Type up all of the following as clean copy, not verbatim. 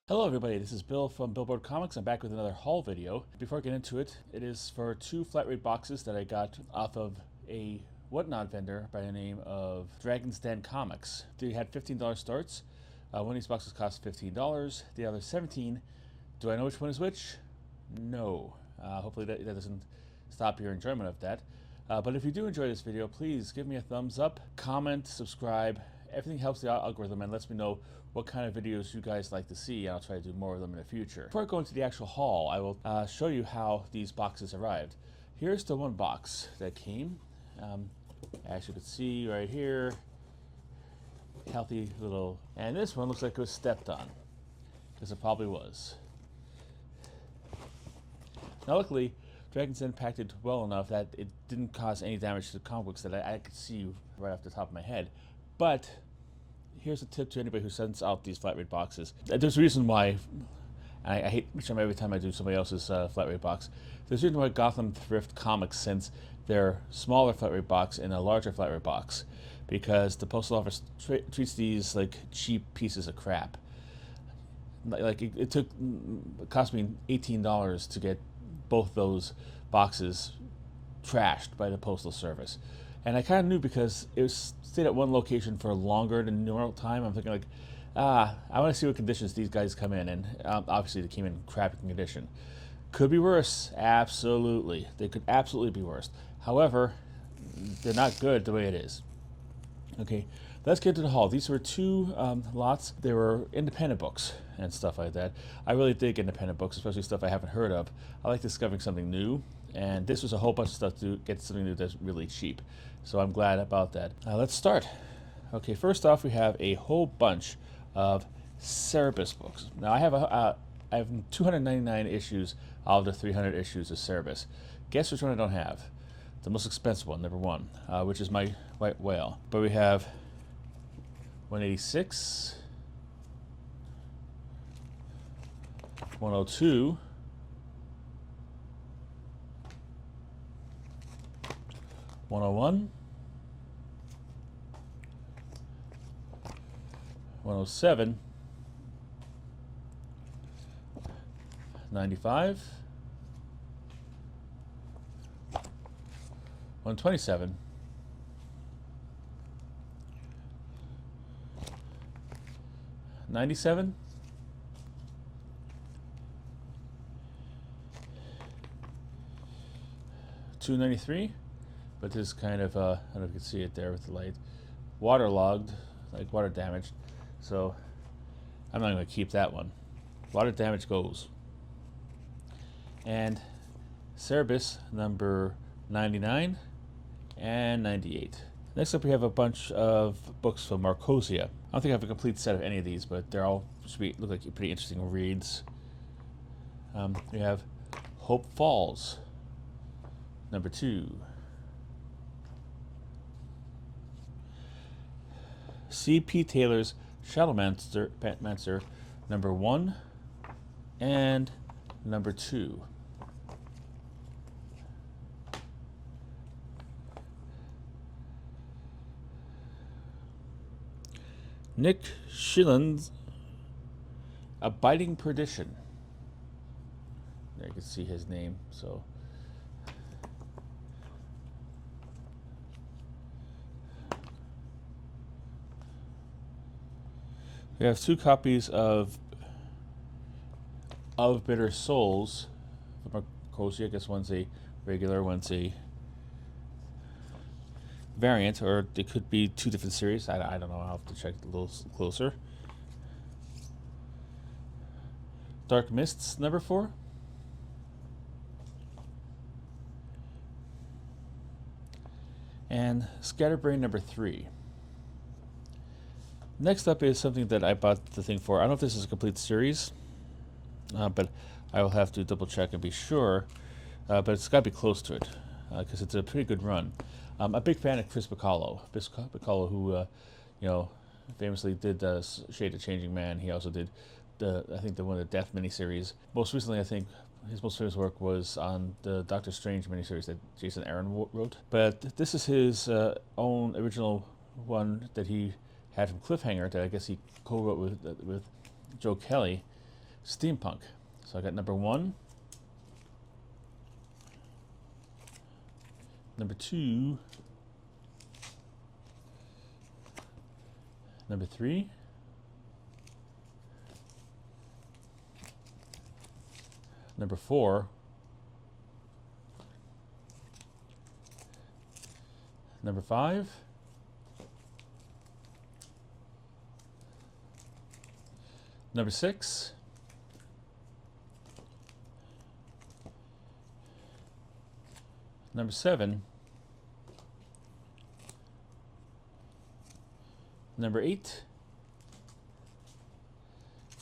Hello everybody, this is Bill from Billboard Comics. I'm back with another haul video. Before I get into it, it is for two flat rate boxes that I got off of a whatnot vendor by the name of Dragon's Den Comics. They had $15 starts. One of these boxes cost $15, the other $17. Do I know which one is which? No. Hopefully that doesn't stop your enjoyment of that. But if you do enjoy this video, please give me a thumbs up, comment, subscribe. Everything helps the algorithm and lets me know what kind of videos you guys like to see, and I'll try to do more of them in the future. Before I go into the actual haul, I will show you how these boxes arrived. Here's the one box that came. As you can see right here, healthy little, and this one looks like it was stepped on, because it probably was. Now luckily, Dragon's Den packed it well enough that it didn't cause any damage to the comic books that I could see right off the top of my head. But here's a tip to anybody who sends out these flat rate boxes. There's a reason why, I hate every time I do somebody else's flat rate box. There's a reason why Gotham Thrift Comics sends their smaller flat rate box in a larger flat rate box, because the postal office treats these like cheap pieces of crap. Like it cost me $18 to get both those boxes trashed by the postal service. And I kind of knew, because it was stayed at one location for longer than normal time. I'm thinking like, I want to see what conditions these guys come in, and obviously they came in crappy condition. Could be worse, absolutely. They could absolutely be worse. However, they're not good the way it is. Okay, let's get to the haul. These were two lots. They were independent books and stuff like that. I really dig independent books, especially stuff I haven't heard of. I like discovering something new, and this was a whole bunch of stuff to get something new that's really cheap. So I'm glad about that. Let's start. Okay, first off, we have a whole bunch of Cerebus books. Now I have 299 issues out of the 300 issues of Cerebus. Guess which one I don't have? The most expensive one, number one, which is my White Whale. But we have 186, 102, 101, 107, 95, 127, 97, 293, but this is kind of, I don't know if you can see it there with the light, waterlogged, like water damaged, so I'm not going to keep that one. Water damage goes. And Cerebus number 99 and 98. Next up, we have a bunch of books from Marcosia. I don't think I have a complete set of any of these, but they're all look like pretty interesting reads. We have Hope Falls number 2. C.P. Taylor's Shadowmancer number 1 and number 2. Nick Schillen's Abiding Perdition. There you can see his name. So we have two copies of Bitter Souls from Marcosia. I guess one's a regular, one's a variant, or it could be two different series. I don't know. I'll have to check a little closer. Dark Mists number 4. And Scatterbrain number 3. Next up is something that I bought the thing for. I don't know if this is a complete series, but I will have to double check and be sure. But it's got to be close to it, because it's a pretty good run. I'm a big fan of Chris Bacalo. Chris Bacalo, who famously did Shade of Changing Man. He also did I think one of the Death miniseries. Most recently, I think his most famous work was on the Doctor Strange miniseries that Jason Aaron wrote. But this is his own original one that he had from Cliffhanger that I guess he co-wrote with Joe Kelly. steampunk. So I got number 1, number 2, number 3, number 4, number 5, number 6, number 7, number 8,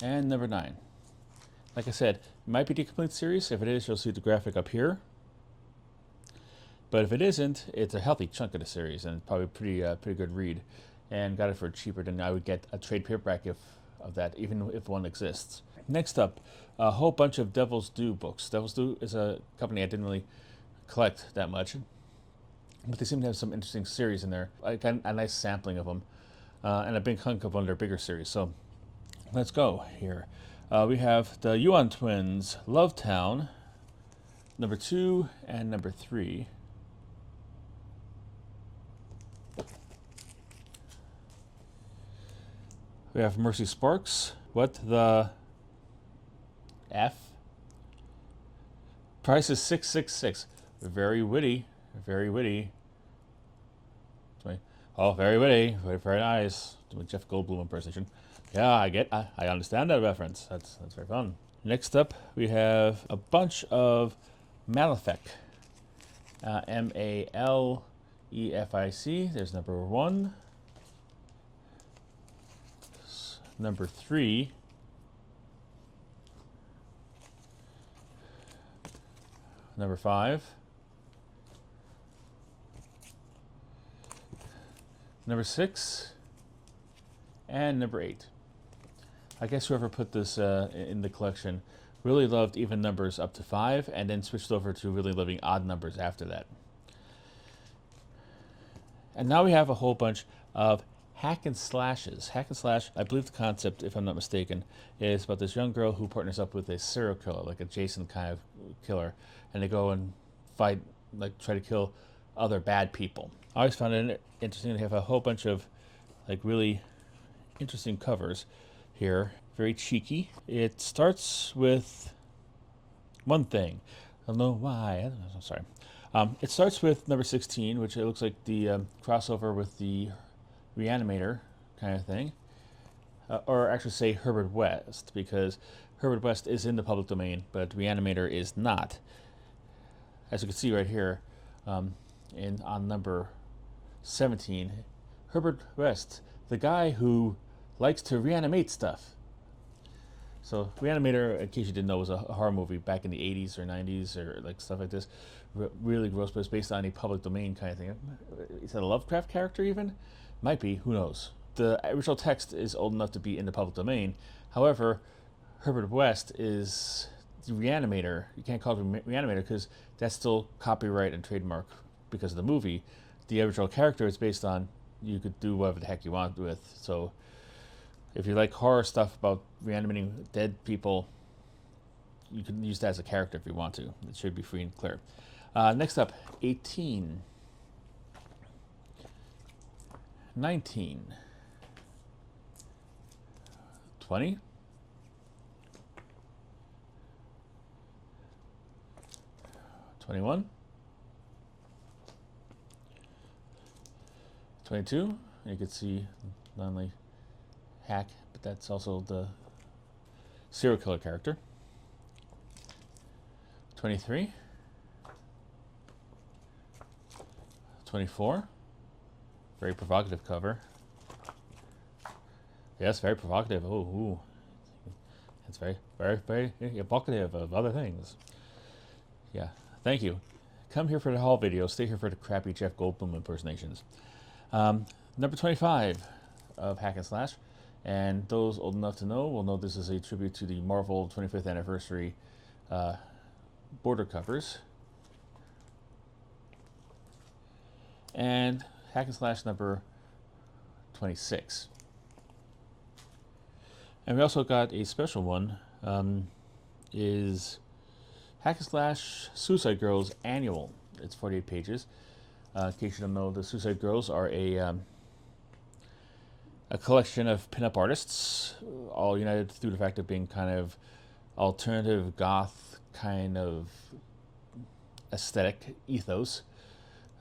and number 9. Like I said, it might be the complete series. If it is, you'll see the graphic up here. But if it isn't, it's a healthy chunk of the series and probably pretty good read. And got it for cheaper than I would get a trade paperback of that, even if one exists. Next up, a whole bunch of Devil's Due books. Devil's Due is a company I didn't really collect that much, but they seem to have some interesting series in there. I got a nice sampling of them, and a big hunk of one of their bigger series. So let's go here. We have the Yuan Twins, Love Town, number 2 and number 3. We have Mercy Sparks, What the F? Price is $666. Very witty, very witty. Oh, very witty, very nice. Doing Jeff Goldblum impersonation. Yeah, I understand that reference. That's very fun. Next up, we have a bunch of Malefic. Malefic. There's number 1. Number 3. Number 5. Number 6. And number 8. I guess whoever put this in the collection really loved even numbers up to 5 and then switched over to really loving odd numbers after that. And now we have a whole bunch of hack and slashes. Hack and slash, I believe the concept, if I'm not mistaken, is about this young girl who partners up with a serial killer, like a Jason kind of killer, and they go and fight, like try to kill other bad people. I always found it interesting to have a whole bunch of like really interesting covers here. Very cheeky. It starts with one thing. I don't know why. I'm sorry. It starts with number 16, which it looks like the crossover with the Reanimator kind of thing. Or actually say Herbert West, because Herbert West is in the public domain, but Reanimator is not. As you can see right here, on number 17, Herbert West, the guy who likes to reanimate stuff. So Reanimator, in case you didn't know, was a horror movie back in the 80s or 90s or like stuff like this. Really gross, but it's based on a public domain kind of thing. Is that a Lovecraft character even? Might be, who knows. The original text is old enough to be in the public domain. However, Herbert West is the Reanimator. You can't call it Reanimator because that's still copyright and trademark because of the movie. The original character is based on, you could do whatever the heck you want with. So if you like horror stuff about reanimating dead people, you can use that as a character if you want to. It should be free and clear. Next up, 18. 19. 20. 21. 22. You can see not only hack, but that's also the serial killer character. 23. 24. Very provocative cover. Yes, very provocative. Oh, ooh. It's very evocative of other things. Yeah, thank you. Come here for the haul video. Stay here for the crappy Jeff Goldblum impersonations. Number 25 of Hack and Slash. And those old enough to know will know this is a tribute to the Marvel 25th anniversary border covers. And Hack and Slash number 26. And we also got a special one is Hack and Slash Suicide Girls Annual. It's 48 pages. In case you don't know, the Suicide Girls are a collection of pinup artists, all united through the fact of being kind of alternative goth kind of aesthetic ethos.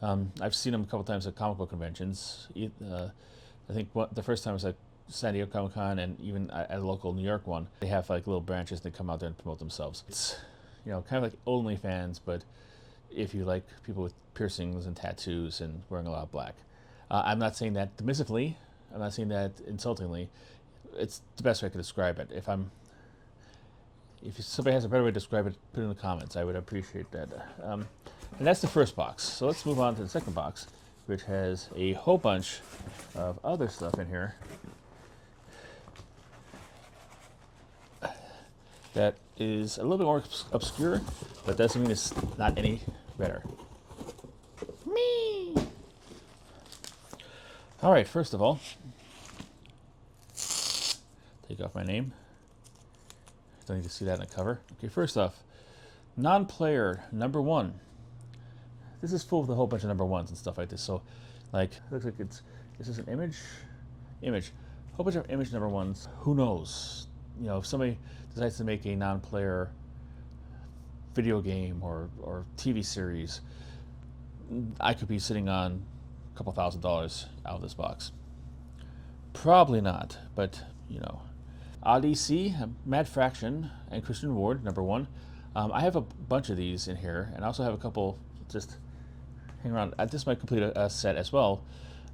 I've seen them a couple times at comic book conventions. I think the first time was at San Diego Comic Con, and even at a local New York one. They have like little branches and they come out there and promote themselves. It's, you know, kind of like OnlyFans, but if you like people with piercings and tattoos and wearing a lot of black. I'm not saying that dismissively. I'm not saying that insultingly. It's the best way I could describe it. If somebody has a better way to describe it, put it in the comments. I would appreciate that. And that's the first box. So let's move on to the second box, which has a whole bunch of other stuff in here that is a little bit more obscure, but doesn't mean it's not any better. Me. All right, first of all, take off my name. Don't need to see that in the cover. Okay, first off, non-player #1. This is full of a whole bunch of #1s and stuff like this. So, like, looks like this is an image, whole bunch of image #1s. Who knows? You know, if somebody decides to make a non-player video game or TV series, I could be sitting on a couple $1,000s out of this box. Probably not, but you know. Odyssey, Mad Fraction, and Christian Ward, #1. I have a bunch of these in here, and I also have a couple just hang around. This might complete a set as well,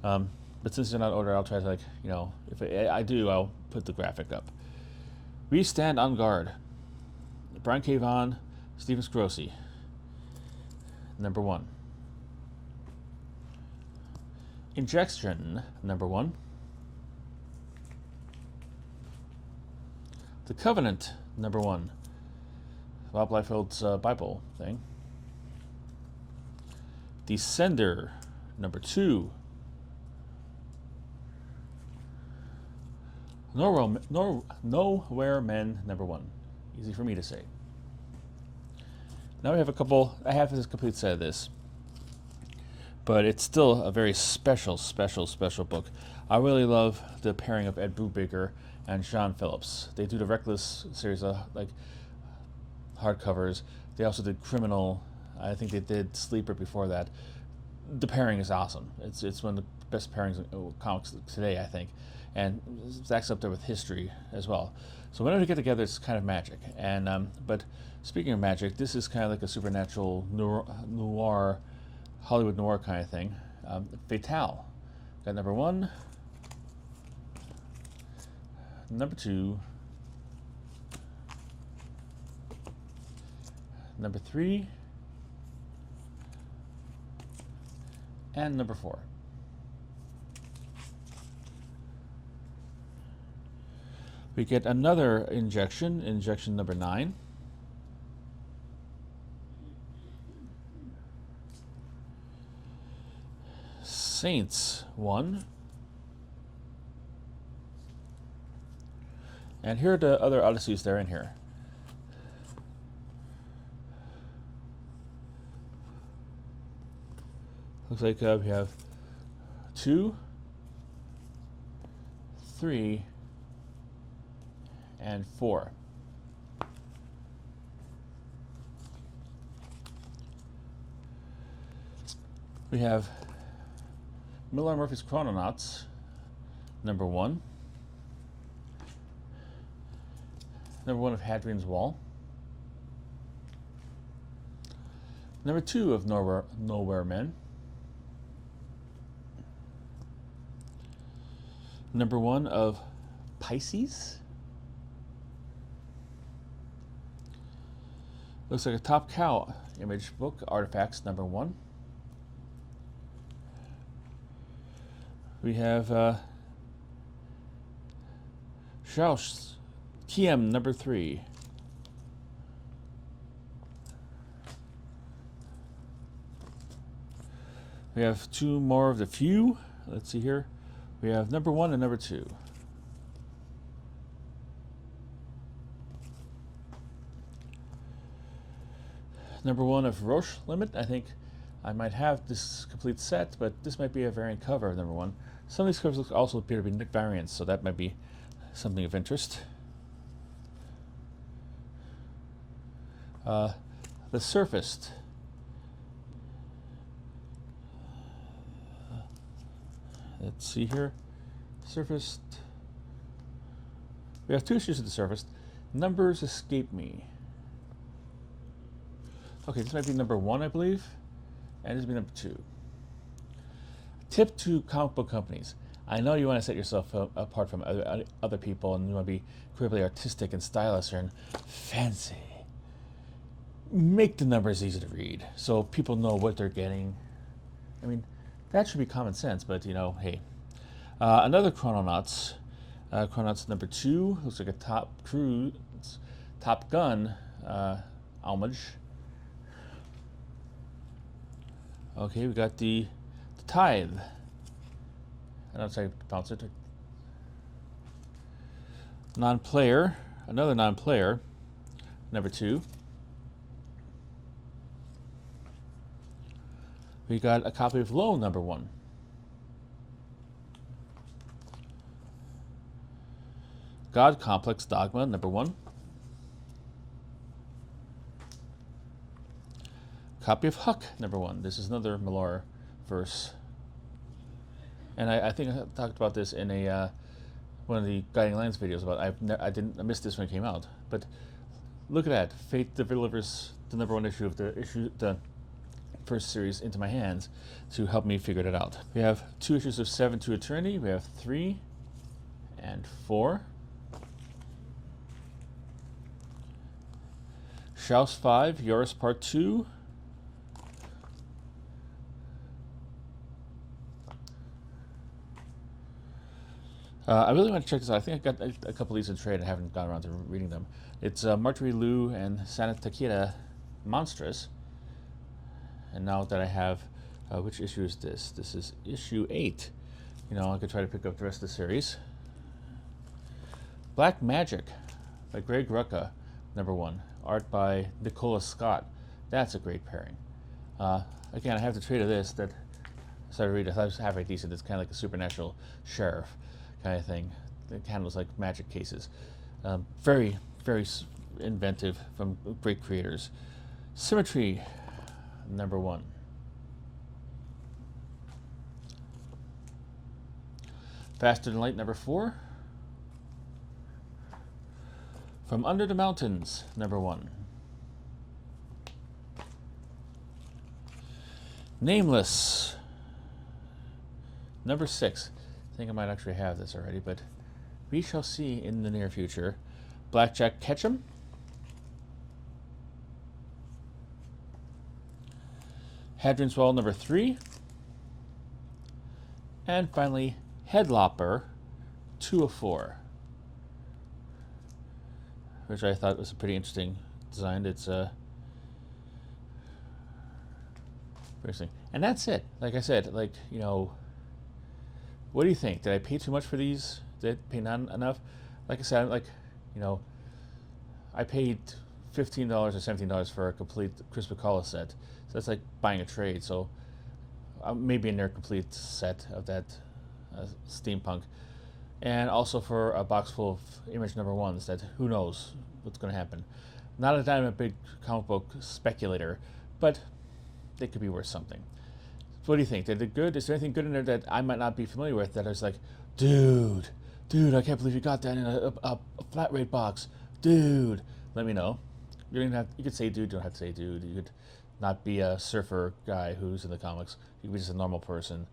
but since they're not ordered, I'll try to, like, you know, if I do, I'll put the graphic up. We Stand on Guard, Brian K. Vaughan, Stephen Scrossi, #1. Injection, #1. The Covenant, #1. Bob Liefeld's Bible thing. Descender, #2. Nowhere Men, #1. Easy for me to say. Now we have a couple. I have this complete set of this, but it's still a very special book. I really love the pairing of Ed Brubaker and Sean Phillips. They do the Reckless series of like hardcovers. They also did Criminal. I think they did Sleeper before that. The pairing is awesome. It's one of the best pairings in comics today, I think. And Zach's up there with History as well. So whenever they get together, it's kind of magic. And but speaking of magic, this is kind of like a supernatural noir, Hollywood noir kind of thing. Fatale, got #1, #2, #3, and #4. We get another injection #9. Saints 1. And here are the other Odysseys that are in here. Looks like we have 2, 3, and 4. We have Miller Murphy's Chrononauts, #1. #1 of Hadrian's Wall. #2 of Nowhere Men. #1 of Pisces. Looks like a Top Cow image book, Artifacts, #1. We have Schaus, TM, #3. We have 2 more of the Few. Let's see here. We have #1 and #2. number 1 of Roche Limit. I think I might have this complete set, but this might be a variant cover of number 1. Some of these covers also appear to be variants, so that might be something of interest. The Surfaced. Let's see here. Surfaced. We have 2 issues of The Surfaced. Numbers escape me. Okay, this might be number 1, I believe, and this will be number 2. Tip to comic book companies. I know you want to set yourself apart from other people, and you want to be incredibly artistic and stylish and fancy. Make the numbers easy to read so people know what they're getting. I mean, that should be common sense, but you know, hey. Another Chrononauts. Chrononauts number 2. Looks like a Top Gun homage. Okay, we got the Tithe. I don't know how to pronounce it. Non-player. Another non-player. Number 2. We got a copy of Low number 1. God Complex Dogma number 1. Copy of Huck number 1. This is another Millar verse, and I think I talked about this in a one of the Guiding Lines videos. About I missed this when it came out, but look at that. Fate delivers the number 1 issue of the first series into my hands to help me figure it out. We have 2 issues of 7 to Eternity. We have 3 and 4. Schaus 5, Yoris Part 2. I really want to check this out. I think I got a couple of these in trade. I haven't gotten around to reading them. It's Marjorie Liu and Sana Takeda Monstrous. And now that I have, which issue is this? This is issue 8. You know, I could try to pick up the rest of the series. Black Magic by Greg Rucka, number 1. Art by Nicola Scott. That's a great pairing. Again, I have the trade of this that I started reading. I thought it was halfway decent. It's kind of like a supernatural sheriff kind of thing. It handles like magic cases. Very, very inventive from great creators. Symmetry, number 1. Faster Than Light, number 4. From Under the Mountains, number 1. Nameless, number 6. I think I might actually have this already, but we shall see in the near future. Blackjack Ketchum. Hadron's Well, number 3. And finally, Headlopper, 2 of 4. Which I thought was a pretty interesting design. It's interesting. And that's it. Like I said, like, you know, what do you think? Did I pay too much for these? Did I pay not enough? Like I said, like, you know, I paid $15 or $17 for a complete Chris McCullough set. So that's like buying a trade. So maybe a near complete set of that steampunk. And also for a box full of Image number 1s that who knows what's going to happen. Not that I'm a big comic book speculator, but they could be worth something. So what do you think? Did it good? Is there anything good in there that I might not be familiar with that I was like, dude, I can't believe you got that in a flat rate box. Dude, let me know. You could say dude, you don't have to say dude. You could not be a surfer guy who's in the comics. You could be just a normal person.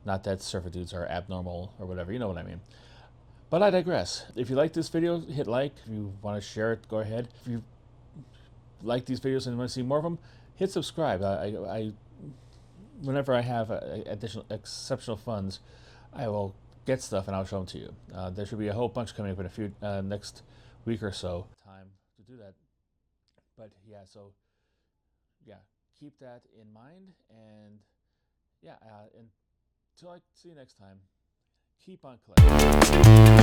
Not that surfer dudes are abnormal or whatever, you know what I mean. But I digress. If you like this video, hit like. If you want to share it, go ahead. If you like these videos and want to see more of them, hit subscribe. Whenever I have additional exceptional funds, I will get stuff and I'll show them to you. There should be a whole bunch coming up in a few next week or so. Time to do that. But yeah, so yeah, keep that in mind. And yeah, until I see you next time, keep on collecting.